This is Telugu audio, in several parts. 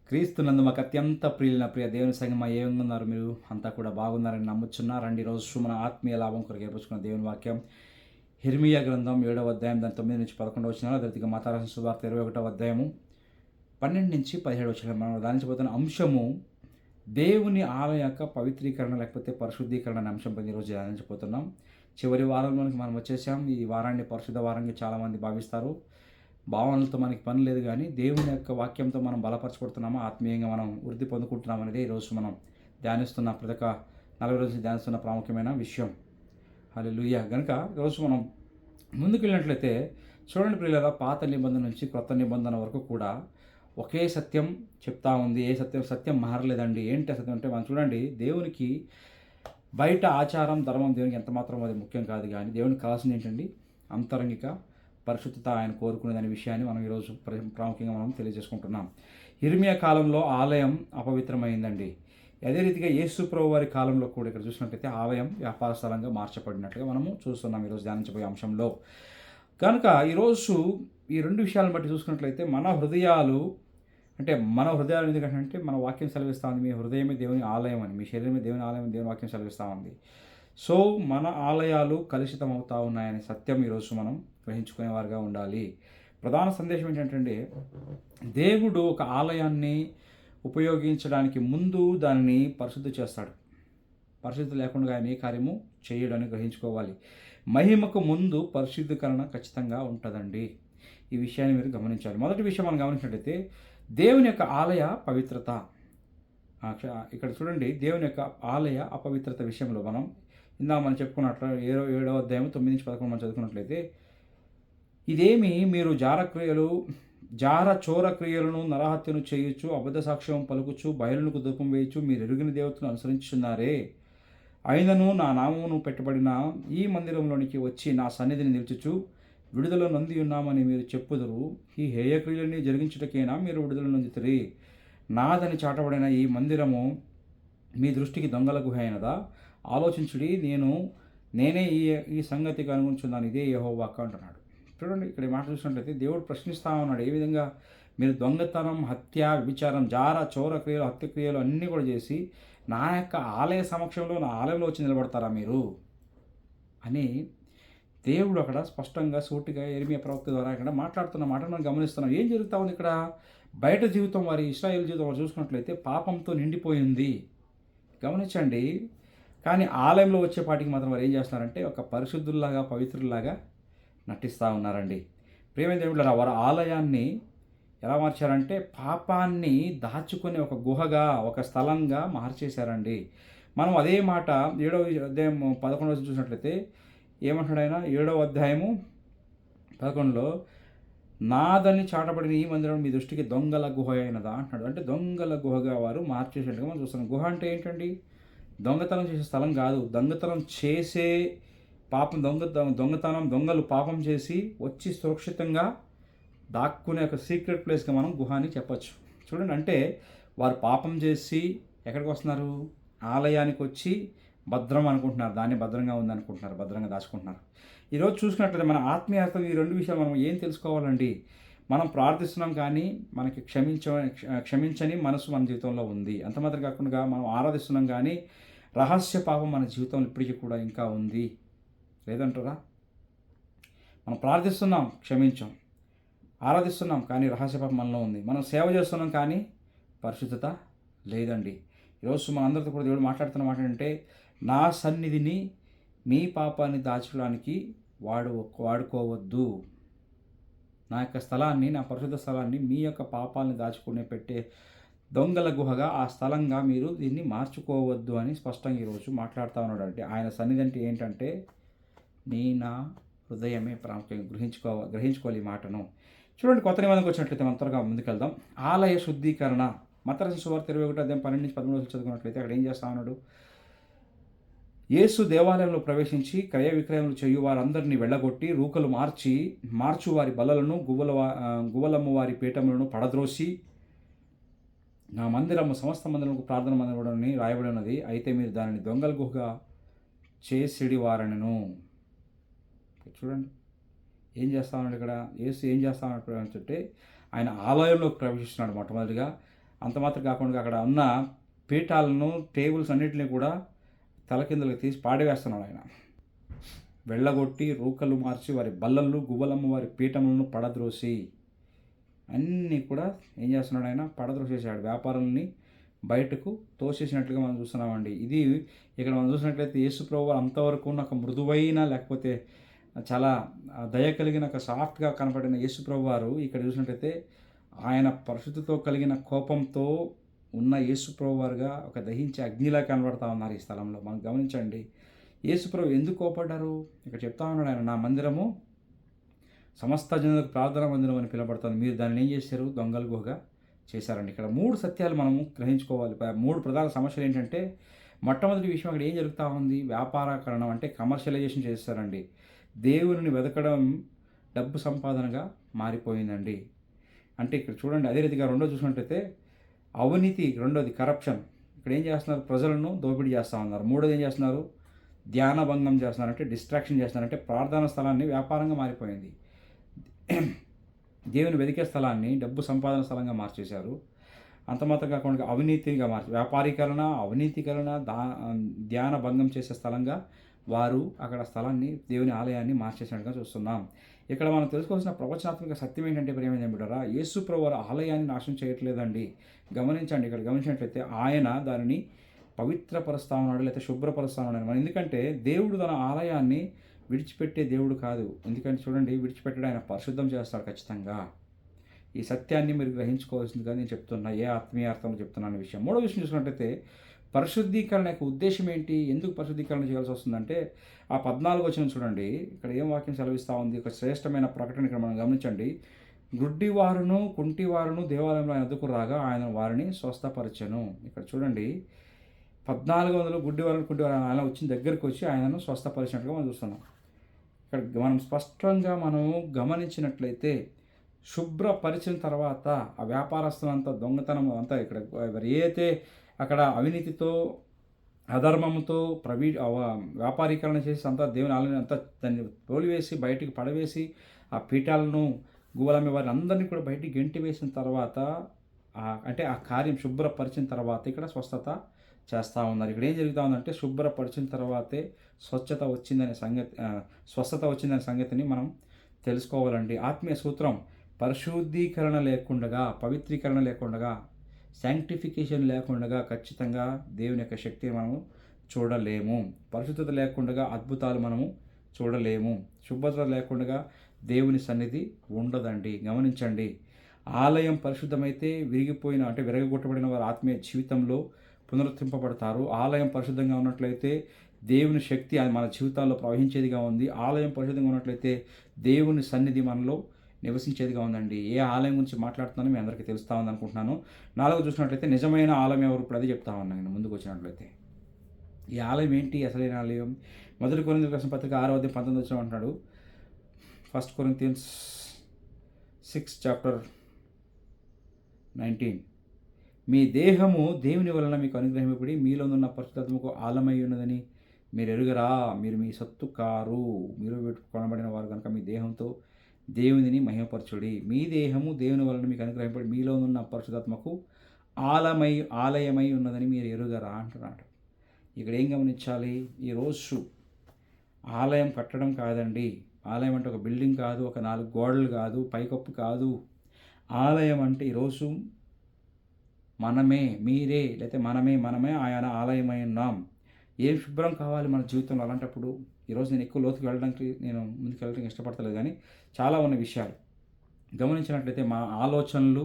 క్రీస్తునందు మాకు అత్యంత ప్రియులైన ప్రియ దేవుని సంగమా ఏ విధంగా ఉన్నారు మీరు అంతా కూడా బాగున్నారని నమ్ముచున్నారండి. ఈరోజు మన ఆత్మీయ లాభం కొరకు ఏర్పరచుకున్న దేవుని వాక్యం యిర్మీయా గ్రంథం 7వ అధ్యాయం దాని 9 నుంచి 11 వచనాలు, అదే రీతిగా మత్తయి రాసిన సువార్త 21వ అధ్యాయము 12 నుంచి 17 వచనాలు మనం ధ్యానించబోతున్న అంశము దేవుని ఆలయం యొక్క పవిత్రీకరణ లేకపోతే పరిశుద్ధీకరణ అనే అంశంపై ఈరోజు ధ్యానించబోతున్నాం. చివరి వారంలోనికి మనం వచ్చేసాం. ఈ వారాన్ని పరిశుద్ధ వారంగా చాలామంది భావిస్తారు. భావనలతో మనకి పని లేదు, కానీ దేవుని యొక్క వాక్యంతో మనం బలపరచబడుతున్నామా, ఆత్మీయంగా మనం వృద్ధి పొందుకుంటున్నాం అనేది ఈరోజు మనం ధ్యానిస్తున్న ప్రతి ఒక్క 40 రోజులు ధ్యానిస్తున్న ప్రాముఖ్యమైన విషయం. హల్లెలూయా. కనుక ఈరోజు మనం ముందుకు వెళ్ళినట్లయితే చూడండి ప్రియులారా, పాత నిబంధన నుంచి క్రొత్త నిబంధన వరకు కూడా ఒకే సత్యం చెప్తా ఉంది. ఏ సత్యం మారలేదండి. ఏంటి సత్యం అంటే మనం చూడండి, దేవునికి బయట ఆచారం ధర్మం దేవునికి ఎంత మాత్రం అది ముఖ్యం కాదు, కానీ దేవునికి కావాల్సింది ఏంటండి, అంతరంగిక పరిశుద్ధత ఆయన కోరుకునేదనే విషయాన్ని మనం ఈరోజు ప్రాముఖ్యంగా మనం తెలియజేసుకుంటున్నాం. యిర్మీయా కాలంలో ఆలయం అపవిత్రమైందండి. అదే రీతిగా యేసు ప్రభు వారి కాలంలో కూడా ఇక్కడ చూసినట్లయితే ఆలయం వ్యాపార స్థలంగా మార్చబడినట్లుగా మనము చూస్తున్నాం ఈరోజు ధ్యానించబోయే అంశంలో. కనుక ఈరోజు ఈ రెండు విషయాలను బట్టి చూసుకున్నట్లయితే మన హృదయాలు ఎందుకంటే మన వాక్యం సెలవిస్తూ ఉంది, మీ హృదయమే దేవుని ఆలయం అని, మీ శరీరమే దేవుని ఆలయం అని దేవుని వాక్యం సెలవిస్తూ ఉంది. సో మన ఆలయాలు కలుషితం అవుతూ ఉన్నాయనే సత్యం ఈరోజు మనం గ్రహించుకునేవారుగా ఉండాలి. ప్రధాన సందేశం ఏంటంటే, దేవుడు ఒక ఆలయాన్ని ఉపయోగించడానికి ముందు దానిని పరిశుద్ధి చేస్తాడు. పరిశుద్ధి లేకుండా ఆయన ఏ కార్యము చేయడని గ్రహించుకోవాలి. మహిమకు ముందు పరిశుద్ధీకరణ ఖచ్చితంగా ఉంటుందండి. ఈ విషయాన్ని మీరు గమనించాలి. మొదటి విషయం మనం గమనించినట్లయితే దేవుని యొక్క ఆలయ పవిత్రత. ఇక్కడ చూడండి, దేవుని యొక్క ఆలయ అపవిత్రత విషయంలో మనం చెప్పుకున్నట్లు 7వ అధ్యాయం 9 నుంచి 11 మనం చదువుకున్నట్లయితే, ఇదేమి మీరు చోర క్రియలను నరహత్యను చేయొచ్చు, అబద్ధ సాక్ష్యం పలుకుచు, బయలునకు ధూపం వేయచ్చు, మీరు ఎరుగిన దేవతను అనుసరించున్నారే. అయినను నా నామమును పెట్టబడిన ఈ మందిరంలోనికి వచ్చి నా సన్నిధిని నిలుచుచు విడుదల నొంది ఉన్నామని మీరు చెప్పుదురు. ఈ హేయక్రియలని జరిగించుటకేనా మీరు విడుదల నొందుతురి? నాదని చాటబడిన ఈ మందిరము మీ దృష్టికి దొంగల గుహ అయినదా? ఆలోచించుడి, నేనే ఈ సంగతికి అనుగుణించున్నాను, ఇదే యెహోవా వాక్కు అంటున్నాడు. చూడండి, ఇక్కడ మాట చూసినట్లయితే దేవుడు ప్రశ్నిస్తూ ఉన్నాడు, ఏ విధంగా మీరు దొంగతనం, హత్య, వ్యభిచారం, చోర క్రియలు, హత్య క్రియలు అన్నీ కూడా చేసి నా యొక్క ఆలయ సమక్షంలో, నా ఆలయంలో వచ్చి నిలబడతారా మీరు అని దేవుడు అక్కడ స్పష్టంగా సూటిగా యిర్మీయా ప్రవక్త ద్వారా ఇక్కడ మాట్లాడుతున్న మాట మనం గమనిస్తున్నాం. ఏం జరుగుతూ ఉంది ఇక్కడ? బయట జీవితం, వారి ఇశ్రాయేలు జీవితం వారు చూసుకున్నట్లయితే పాపంతో నిండిపోయింది. గమనించండి. కానీ ఆలయంలో వచ్చేపాటికి మాత్రం వారు ఏం చేస్తున్నారంటే ఒక పరిశుద్ధుల్లాగా, పవిత్రుల్లాగా నటిస్తూ ఉన్నారండి. ప్రియమైన దేవుళ్ళారా, వారు ఆలయాన్ని ఎలా మార్చారంటే పాపాన్ని దాచుకునే ఒక గుహగా, ఒక స్థలంగా మార్చేశారండి. మనం అదే మాట 7వ అధ్యాయం 11 చూసినట్లయితే ఏమంటాడు ఆయన? 7వ అధ్యాయము 11లో నాదని చాటబడిన ఈ మందిరం మీ దృష్టికి దొంగల గుహ అయినదా అంటున్నాడు. అంటే దొంగల గుహగా వారు మార్చేసినట్టుగా మనం చూస్తున్నాం. గుహ అంటే ఏంటండి? దొంగతనం చేసే స్థలం కాదు. దొంగతనం చేసే దొంగలు పాపం చేసి వచ్చి సురక్షితంగా దాక్కునే ఒక సీక్రెట్ ప్లేస్గా మనం గుహ అని చెప్పచ్చు. చూడండి, అంటే వారు పాపం చేసి ఎక్కడికి వస్తున్నారు? ఆలయానికి వచ్చి భద్రం అనుకుంటున్నారు, దాన్ని భద్రంగా ఉందనుకుంటున్నారు, భద్రంగా దాచుకుంటున్నారు. ఈరోజు చూసుకున్నట్లయితే మన ఆత్మీయత ఈ రెండు విషయాలు మనం ఏం తెలుసుకోవాలండి? మనం ప్రార్థిస్తున్నాం, కానీ మనకి క్షమించని మనసు మన జీవితంలో ఉంది. అంత మాత్రం కాకుండా మనం ఆరాధిస్తున్నాం, కానీ రహస్య పాపం మన జీవితంలో ఇప్పటికీ కూడా ఇంకా ఉంది. లేదంటారా? మనం ప్రార్థిస్తున్నాం, క్షమించాం, ఆరాధిస్తున్నాం, కానీ రహస్య పాపం మనలో ఉంది. మనం సేవ చేస్తున్నాం, కానీ పరిశుద్ధత లేదండి. ఈరోజు మనందరితో కూడా దేవుడు మాట్లాడుతున్న మాట ఏంటంటే, నా సన్నిధిని మీ పాపాన్ని దాచడానికి వాడుకోవద్దు. నా యొక్క స్థలాన్ని, నా పరిశుద్ధ స్థలాన్ని మీ యొక్క పాపాలని దాచుకునే పెట్టే దొంగల గుహగా, ఆ స్థలంగా మీరు దీన్ని మార్చుకోవద్దు అని స్పష్టంగా ఈరోజు మాట్లాడుతూ ఉన్నాడు. అంటే ఆయన సన్నిధి అంటే ఏంటంటే నా హృదయమే ప్రాముఖ్యంగా గ్రహించుకోవాలి ఈ మాటను. చూడండి, కొత్త నిబంధనకు వచ్చినట్లయితే మనం త్వరగా ముందుకెళ్దాం. ఆలయ శుద్ధీకరణ. మత్తయి రాసిన సువార్త 21వ అధ్యాయం 12 నుంచి 13 చదువుకున్నట్లయితే అక్కడ ఏం చేస్తా ఉన్నాడు? యేసు దేవాలయంలో ప్రవేశించి క్రయ విక్రయములు చేయు వారందరినీ వెళ్ళగొట్టి రూకలు మార్చు వారి బల్లలను, గువ్వలమ్ము వారి పీఠములను పడద్రోసి, నా మందిరము సమస్త మందిరముకు ప్రార్థన మందిరమని రాయబడి ఉన్నది, అయితే మీరు దానిని దొంగల గుహగా చేసిడి వారనను. చూడండి, ఏం చేస్తా ఉన్నాడు ఇక్కడ? యేసు ఏం చేస్తా ఉన్నాడు అంటే ఆయన ఆలయంలోకి ప్రవేశిస్తున్నాడు. మొట్టమొదటిగా అంత మాత్రం కాకుండా అక్కడ ఉన్న పీఠాలను, టేబుల్స్ అన్నిటిని కూడా తలకిందులుగా తీసి పాడివేస్తున్నాడు ఆయన. వెళ్ళగొట్టి రూకలు మార్చి వారి బల్లలు, గువ్వలమ్మ వారి పీఠములను పడద్రోసి అన్నీ కూడా ఏం చేస్తున్నాడు ఆయన? పడద్రోసేసాడు. వ్యాపారాలని బయటకు తోసేసినట్లుగా మనం చూస్తున్నామండి. ఇది ఇక్కడ మనం చూసినట్లయితే యేసుప్రభు అంతవరకు ఉన్న ఒక మృదువైన, లేకపోతే చాలా దయ కలిగిన, ఒక సాఫ్ట్గా కనపడిన యేసుప్రభు వారు ఇక్కడ చూసినట్లయితే ఆయన పరిశుద్ధితో కలిగిన కోపంతో ఉన్న యేసుప్రభు వారుగా ఒక దహించే అగ్నిలా కనబడతా ఉన్నారు ఈ స్థలంలో. మనం గమనించండి, యేసుప్రభు ఎందుకు కోపడ్డారు? ఇక్కడ చెప్తా ఉన్నాడు ఆయన, నా మందిరము సమస్త జనులకు ప్రార్థనా మందిరం అని పిలువబడుతుంది, మీరు దాన్ని ఏం చేశారు? దొంగల గుహగా చేశారండి. ఇక్కడ 3 సత్యాలు మనము గ్రహించుకోవాలి. 3 ప్రధాన సమస్యలు ఏంటంటే, మొట్టమొదటి విషయం అక్కడ ఏం జరుగుతూ ఉంది? వ్యాపారీకరణం, అంటే కమర్షియలైజేషన్ చేస్తారండి. దేవుని వెతకడం డబ్బు సంపాదనగా మారిపోయిందండి. అంటే ఇక్కడ చూడండి, అదే రీతిగా రెండో చూసినట్టయితే అవినీతి, రెండోది కరప్షన్. ఇక్కడ ఏం చేస్తున్నారు? ప్రజలను దోపిడీ చేస్తూ ఉన్నారు. మూడోది ఏం చేస్తున్నారు? ధ్యాన భంగం చేస్తున్నారు, అంటే డిస్ట్రాక్షన్ చేస్తున్నారు. అంటే ప్రార్థనా స్థలాన్ని వ్యాపారంగా మారిపోయింది. దేవుని వెతికే స్థలాన్ని డబ్బు సంపాదన స్థలంగా మార్చేశారు. అంత మాత్రం కాకుండా అవినీతిగా వ్యాపారీకరణ, అవినీతికరణ, ధ్యాన భంగం చేసే స్థలంగా వారు అక్కడ స్థలాన్ని, దేవుని ఆలయాన్ని మార్చేసినట్టుగా చూస్తున్నాం. ఇక్కడ మనం తెలుసుకోవాల్సిన ప్రవచనాత్మక సత్యం ఏంటంటే, ప్రియమైన బిడ్డలారా, యేసు ప్రభువు వారు ఆలయాన్ని నాశనం చేయట్లేదండి. గమనించండి, ఇక్కడ గమనించినట్లయితే ఆయన దానిని పవిత్రపరుస్తా ఉన్నాడు, లేకపోతే శుభ్రపరుస్తా ఉన్నాడు. మరి ఎందుకంటే దేవుడు తన ఆలయాన్ని విడిచిపెట్టే దేవుడు కాదు. ఎందుకంటే చూడండి, విడిచిపెట్టడం ఆయన పరిశుద్ధం చేస్తాడు ఖచ్చితంగా. ఈ సత్యాన్ని మీరు గ్రహించుకోవాల్సిందిగా నేను చెప్తున్నా, ఏ ఆత్మీయ అర్థంలో చెప్తున్నాను విషయం. మూడో విషయం చూసుకున్నట్టయితే, పరిశుద్ధీకరణ యొక్క ఉద్దేశం ఏంటి? ఎందుకు పరిశుద్ధీకరణ చేయాల్సి వస్తుందంటే, ఆ 14 వచనం చూడండి, ఇక్కడ ఏం వాక్యం సెలవిస్తూ ఉంది? ఒక శ్రేష్టమైన ప్రకటన ఇక్కడ మనం గమనించండి. గుడ్డివారును కుంటివారును దేవాలయంలో ఆయన ఎదుకు రాగా ఆయన వారిని స్వస్థపరచెను. ఇక్కడ చూడండి, 1400 గుడ్డివారును కుంటివారు ఆయన వచ్చిన దగ్గరికి వచ్చి ఆయనను స్వస్థపరిచినట్టుగా మనం చూస్తున్నాం. ఇక్కడ మనం స్పష్టంగా మనము గమనించినట్లయితే, శుభ్రపరిచిన తర్వాత ఆ వ్యాపారస్తులంతా, దొంగతనం అంతా, ఇక్కడ ఏదైతే అక్కడ అవినీతితో, అధర్మంతో వ్యాపారీకరణ చేసి అంతా దేవుని ఆలయాన్ని అంతా దాన్ని తోలివేసి బయటికి పడవేసి ఆ పీఠాలను, గువ్వలమ్మే వారిని అందరినీ కూడా బయటికి గెంటి వేసిన తర్వాత, అంటే ఆ కార్యం శుభ్రపరిచిన తర్వాత ఇక్కడ స్వస్థత చేస్తూ ఉన్నారు. ఇక్కడ ఏం జరుగుతూ ఉందంటే, శుభ్రపరిచిన తర్వాతే స్వచ్ఛత వచ్చిందనే స్వస్థత వచ్చిందనే సంగతిని మనం తెలుసుకోవాలండి. ఆత్మీయ సూత్రం, పరిశుద్ధీకరణ లేకుండా, పవిత్రీకరణ లేకుండా, శాంక్టిఫికేషన్ లేకుండా ఖచ్చితంగా దేవుని యొక్క శక్తిని మనము చూడలేము. పరిశుద్ధత లేకుండా అద్భుతాలు మనము చూడలేము. శుభ్రత లేకుండా దేవుని సన్నిధి ఉండదండి. గమనించండి, ఆలయం పరిశుద్ధమైతే విరిగిపోయిన, అంటే విరగొట్టబడిన వారి ఆత్మీయ జీవితంలో పునరుద్ధరింపబడతారు. ఆలయం పరిశుద్ధంగా ఉన్నట్లయితే దేవుని శక్తి మన జీవితాల్లో ప్రవహించేదిగా ఉంది. ఆలయం పరిశుద్ధంగా ఉన్నట్లయితే దేవుని సన్నిధి మనలో నివసించేదిగా ఉందండి. ఏ ఆలయం గురించి మాట్లాడుతున్నానో మీ అందరికీ తెలుస్తూ ఉంది అనుకుంటున్నాను. 4 చూసినట్లయితే నిజమైన ఆలయం ఎవరు? ఇప్పుడు అది చెప్తా ఉన్నాను నేను ముందుకు వచ్చినట్లయితే. ఈ ఆలయం ఏంటి? అసలైన ఆలయం 1 కొరింథీయులకు రాసిన పత్రిక 6వ అధ్యాయం 19వ వచనం అంటున్నాడు. 1 Corinthians 6:19, మీ దేహము దేవుని వలన మీకు అనుగ్రహింపబడి మీలోనున్న పరిశుద్ధాత్మకు ఆలమై ఉన్నదని మీరు ఎరుగరా? మీరు మీ సొత్తు కారు, మీరు కొనబడిన వారు కనుక మీ దేహంతో దేవునిని మహిమపరచుడి. మీ దేహము దేవుని వలన మీకు అనుగ్రహింపబడి మీలోనున్న పరిశుద్ధాత్మకు ఆలయమై ఉన్నదని మీరు ఎరుగరా అంటున్నాడు. ఇక్కడ ఏం గమనించాలి? ఈరోజు ఆలయం కట్టడం కాదండి. ఆలయం అంటే ఒక బిల్డింగ్ కాదు, ఒక 4 గోడలు కాదు, పైకప్పు కాదు. ఆలయం అంటే ఈరోజు మనమే, మీరే, లేకపోతే మనమే ఆయన ఆలయమై ఉన్నాం. ఏం శుభ్రం కావాలి మన జీవితంలో? అలాంటప్పుడు ఈరోజు నేను ఎక్కువ లోతుకు వెళ్ళడానికి, ముందుకు వెళ్ళడానికి ఇష్టపడతలేదు, కానీ చాలా ఉన్న విషయాలు గమనించినట్లయితే, మన ఆలోచనలు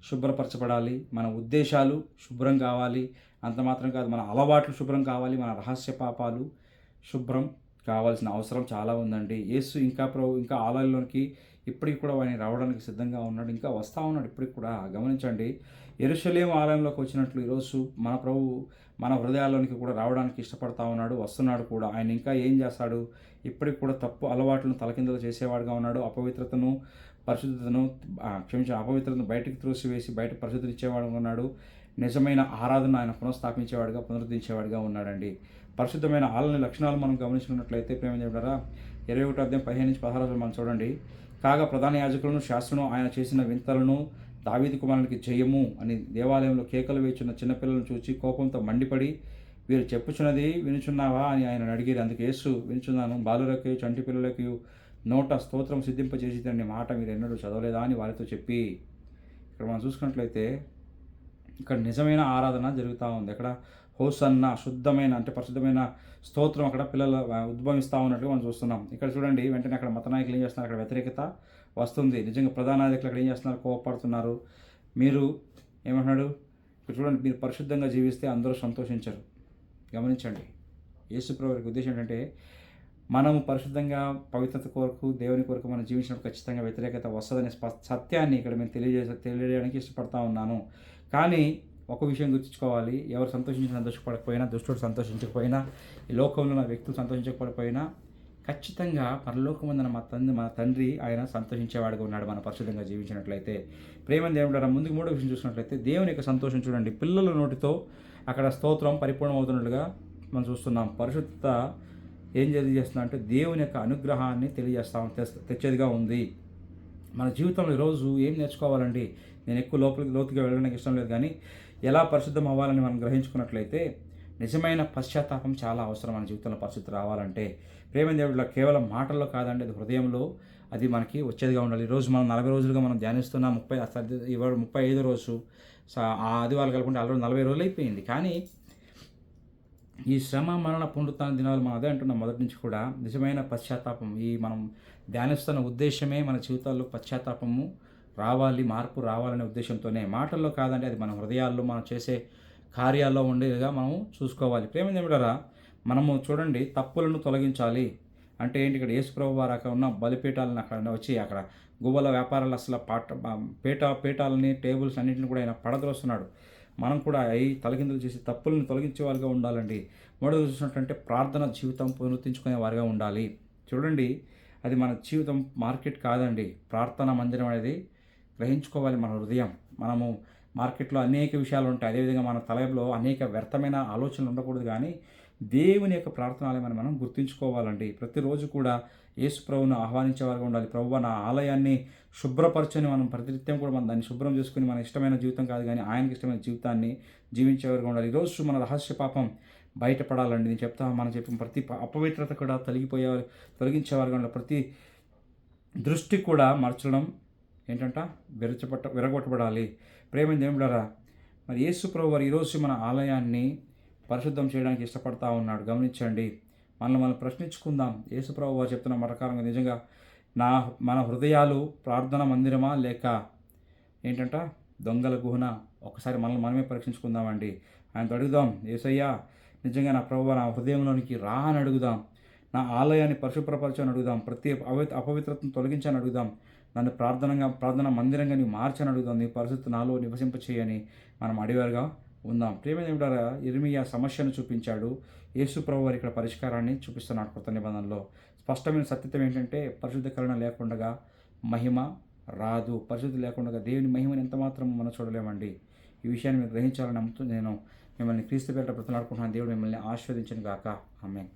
శుభ్రపరచబడాలి, మన ఉద్దేశాలు శుభ్రం కావాలి. అంత మాత్రం కాదు, మన అలవాట్లు శుభ్రం కావాలి, మన రహస్య పాపాలు శుభ్రం కావాల్సిన అవసరం చాలా ఉందండి. యేసు ఇంకా ఆలయంలోనికి ఇప్పటికి కూడా ఆయన రావడానికి సిద్ధంగా ఉన్నాడు, ఇంకా వస్తూ ఉన్నాడు ఇప్పటికి కూడా. గమనించండి, యెరూషలేము ఆలయంలోకి వచ్చినట్లు ఈరోజు మన ప్రభు మన హృదయాల్లోనికి కూడా రావడానికి ఇష్టపడతా ఉన్నాడు, వస్తున్నాడు కూడా. ఆయన ఇంకా ఏం చేస్తాడు? ఇప్పటికి కూడా తప్పు అలవాట్లను తలకిందులు చేసేవాడుగా ఉన్నాడు. అపవిత్రతను బయటకు త్రోసివేసి బయట పరిశుద్ధిని ఇచ్చేవాడుగా ఉన్నాడు. నిజమైన ఆరాధన ఆయన పునఃస్థాపించేవాడుగా, పునరుద్ధరించేవాడుగా ఉన్నాడండి. పరిశుద్ధమైన ఆలయ లక్షణాలు మనం గమనించుకున్నట్లయితే, ప్రేమ 21 అధ్యాయం 15-16 మనం చూడండి. కాగా ప్రధాన యాజకులను, శాస్త్రులను ఆయన చేసిన వింతలను దావీదు కుమారునికి జయము అని దేవాలయంలో కేకలు వేచున్న చిన్నపిల్లలను చూచి కోపంతో మండిపడి, వీరు చెప్పుచున్నది వినుచున్నావా అని ఆయనను అడిగిరి. అందుకు యేసు, వినుచున్నాను, బాలులకు చంటి పిల్లలకు నోట స్తోత్రం సిద్ధింపచేసిదని మాట మీరు ఎన్నడూ చదవలేదా అని వారితో చెప్పి. ఇక్కడ మనం చూసుకున్నట్లయితే ఇక్కడ నిజమైన ఆరాధన జరుగుతూ ఉంది. అక్కడ హోసన్న శుద్ధమైన అంటే పరిశుద్ధమైన స్తోత్రం అక్కడ పిల్లలు ఉద్భవిస్తూ ఉన్నట్టుగా మనం చూస్తున్నాం. ఇక్కడ చూడండి, వెంటనే అక్కడ మత నాయకులు ఏం చేస్తున్నారు, అక్కడ వ్యతిరేకత వస్తుంది. నిజంగా ప్రధాన నాయకులు అక్కడ ఏం చేస్తున్నారు, కోపడుతున్నారు. మీరు ఏమంటున్నాడు ఇక్కడ చూడండి, మీరు పరిశుద్ధంగా జీవిస్తే అందరూ సంతోషించరు. గమనించండి, యేసుప్రభు ఉద్దేశం ఏంటంటే మనము పరిశుద్ధంగా పవిత్రత కొరకు దేవుని కొరకు మనం జీవించినప్పుడు ఖచ్చితంగా వ్యతిరేకత వస్తుందనే సత్యాన్ని ఇక్కడ మేము తెలియజేయడానికి ఇష్టపడతా ఉన్నాను. కానీ ఒక విషయం గుర్తుంచుకోవాలి, ఎవరు సంతోషపడకపోయినా, దుష్టుడు సంతోషించకపోయినా, ఈ లోకంలో ఉన్న వ్యక్తులు సంతోషించకపోయినా ఖచ్చితంగా పరలోకమందున మన తండ్రి ఆయన సంతోషించేవాడుగా ఉన్నాడు మనం పరిశుద్ధంగా జీవించినట్లయితే. ప్రేమ దేవుడు ముందుకు మూడో విషయం చూసినట్లయితే దేవుని యొక్క సంతోషం చూడండి. పిల్లల నోటితో అక్కడ స్తోత్రం పరిపూర్ణం అవుతున్నట్లుగా మనం చూస్తున్నాం. పరిశుద్ధత ఏం తెలియజేస్తున్నా అంటే దేవుని యొక్క అనుగ్రహాన్ని తెచ్చేదిగా ఉంది. మన జీవితంలో ఈరోజు ఏం నేర్చుకోవాలండి? నేను ఎక్కువ లోతుగా వెళ్ళడానికి ఇష్టం లేదు, కానీ ఎలా పరిశుద్ధం అవ్వాలని మనం గ్రహించుకున్నట్లయితే నిజమైన పశ్చాత్తాపం చాలా అవసరం మన జీవితంలో పరిశుద్ధి రావాలంటే. ప్రేమ దేవుడిలో కేవలం మాటల్లో కాదండి, అది హృదయంలో అది మనకి వచ్చేదిగా ఉండాలి. ఈరోజు మనం 40 రోజులుగా మనం ధ్యానిస్తున్న 35 రోజు ఆ ఆదివారాలు కలుపుకుంటే ఆల్రెడీ 40 రోజులు అయిపోయింది. కానీ ఈ శ్రమ మరణ పునరుత్థాన దినాలు మనం అదే అంటున్నాం మొదటి నుంచి కూడా. నిజమైన పశ్చాత్తాపం, ఈ మనం ధ్యానిస్తున్న ఉద్దేశమే మన జీవితాల్లో పశ్చాత్తాపము రావాలి, మార్పు రావాలనే ఉద్దేశంతోనే. మాటల్లో కాదంటే అది మన హృదయాల్లో మనం చేసే కార్యాల్లో ఉండేదిగా మనం చూసుకోవాలి. ప్రేమ దేవుడారా, మనము చూడండి తప్పులను తొలగించాలి అంటే ఏంటి? ఇక్కడ యేసుప్రభు వారు అక్కడ ఉన్న బలిపీఠాలను అక్కడ వచ్చి అక్కడ గువ్వల వ్యాపారాలు అసలు పీఠాలని టేబుల్స్ అన్నింటిని కూడా ఆయన పడద్రోస్తున్నాడు. మనం కూడా ఈ తలకిందులు చేసి తప్పులను తొలగించే వారిగా ఉండాలండి. మూడవది చూసినట్లంటే ప్రార్థన జీవితం పునరుద్ధరించుకునే వారిగా ఉండాలి. చూడండి, అది మన జీవితం మార్కెట్ కాదండి. ప్రార్థన మందిరం అనేది గ్రహించుకోవాలి మన హృదయం. మనము మార్కెట్లో అనేక విషయాలు ఉంటాయి, అదేవిధంగా మన తలలో అనేక వ్యర్థమైన ఆలోచనలు ఉండకూడదు, కానీ దేవుని యొక్క ప్రార్థనాలయమని మనం గుర్తుంచుకోవాలండి. ప్రతిరోజు కూడా యేసు ప్రభువును ఆహ్వానించేవారుగా ఉండాలి. ప్రభువా, నా ఆలయాన్ని శుభ్రపరచని మనం ప్రతినిత్యం కూడా మనం దాన్ని శుభ్రం చేసుకుని మన ఇష్టమైన జీవితం కాదు కానీ ఆయనకి ఇష్టమైన జీవితాన్ని జీవించేవారుగా ఉండాలి. ఈరోజు మన రహస్య పాపం బయటపడాలండి. నేను మనం చెప్పిన ప్రతి అపవిత్రత కూడా తొలగించేవారుగా ఉండాలి. ప్రతి దృష్టి కూడా మార్చడం ఏంటంట విరగొట్టబడాలి. ప్రేమ దేవుడారా, మరి యేసు ప్రభు వారు ఈరోజు మన ఆలయాన్ని పరిశుద్ధం చేయడానికి ఇష్టపడతా ఉన్నాడు. గమనించండి, మనం ప్రశ్నించుకుందాం. యేసు ప్రభు వారు చెప్తున్న ప్రకారంగా నిజంగా మన హృదయాలు ప్రార్థన మందిరమా లేక ఏంటంట దొంగల గుహన? ఒకసారి మనమే పరీక్షించుకుందామండి. ఆయనతో అడుగుదాం, యేసయ్యా నిజంగా నా ప్రభువా నా హృదయంలోనికి రా అని అడుగుదాం. నా ఆలయాన్ని పరిశుభ్రపరచని అడుగుదాం. ప్రతి అపవిత్రతను తొలగించని అడుగుదాం. నన్ను ప్రార్థన మందిరంగా నీవు మార్చని అడుగుదాం. నీ పరిస్థితి నాలో నివసింపచేయని మనం అడిగారుగా ఉందాం. ప్రియమైన దేవుడారా, ఇర్మియా సమస్యను చూపించాడు. యేసు ప్రభు వారు ఇక్కడ పరిష్కారాన్ని చూపిస్తున్నాడు. కొత్త నిబంధనలో స్పష్టమైన సత్యం ఏంటంటే పరిశుద్ధీకరణ లేకుండా మహిమ రాదు. పరిశుద్ధి లేకుండా దేవుని మహిమను ఎంత మాత్రం మనం చూడలేమండి. ఈ విషయాన్ని మీరు గ్రహించాలని నమ్ముతూ నేను మిమ్మల్ని క్రీస్తు పేరిట బ్రతిమాలుకుంటున్నాను. దేవుడు మిమ్మల్ని ఆశీర్వదించును గాక. ఆమేన్.